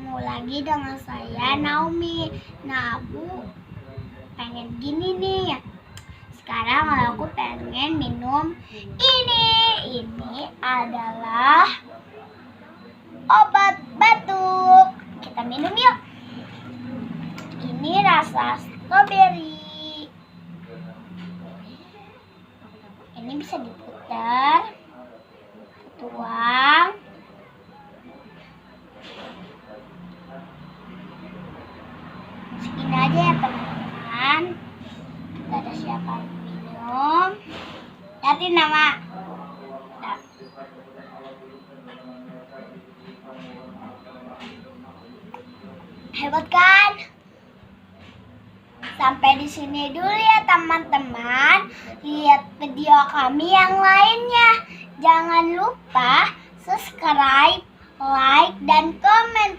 Ketemu lagi dengan saya Naomi. Nah, aku pengen gini nih. Sekarang aku pengen minum ini. Ini adalah obat batuk. Kita minum yuk. Ini rasa stroberi. Ini bisa diputar, tuang. Segini aja ya teman-teman. Kita ada siapkan minum. Lihatin nama. Nah. Hebat kan? Sampai di sini dulu ya teman-teman. Lihat video kami yang lainnya. Jangan lupa subscribe, like, dan komen.